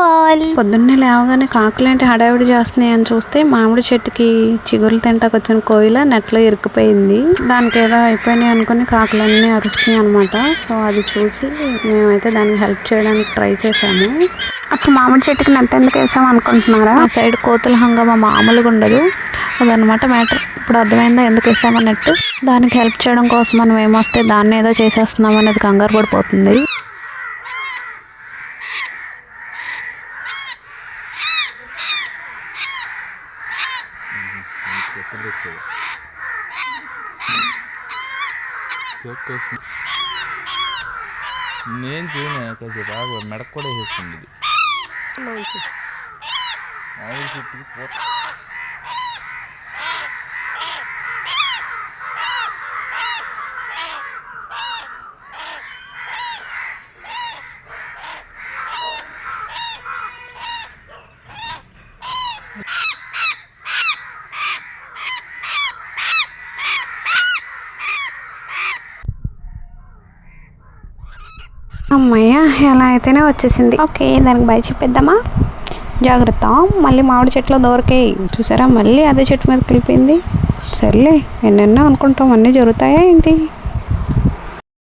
All. పొద్దున్నే లేవగానే కాకులేంటి హడావిడి చేస్తున్నాయి అని చూస్తే మామిడి చెట్టుకి చిగురులు తింటాకు వచ్చిన కోయిల నెట్లో ఇరుక్కుపోయింది. దానికి ఏదో అయిపోయినాయి అనుకుని కాకులన్నీ అరుస్తున్నాయి అనమాట. సో అది చూసి మేమైతే దానికి హెల్ప్ చేయడానికి ట్రై చేసాము. అసలు మామిడి చెట్టుకి నెట్ ఎందుకు వేసాం అనుకుంటున్నారా? ఆ సైడ్ కోతుల హంగామా మామూలుగా ఉండదు. అదనమాట మ్యాటర్. ఇప్పుడు అర్థమైందా ఎందుకు వేసామన్నట్టు. దానికి హెల్ప్ చేయడం కోసం మనం ఏమొస్తే దాన్ని ఏదో చేసేస్తున్నాం అనేది కంగారు పడిపోతుంది. నేను చూడను కొంచెం బాగా మెడక కూడా వేసేస్తుంది ఇది. అమ్మయ్య ఎలా అయితేనే వచ్చేసింది. ఓకే దానికి బై చెప్పేద్దామా? జాగ్రత్త, మళ్ళీ మామిడి చెట్లో దొరికాయి చూసారా, మళ్ళీ అదే చెట్టు మీదకి వెళ్ళిపోయింది. సర్లే ఎన్నెన్నో అనుకుంటాం, అన్నీ జరుగుతాయా ఏంటి?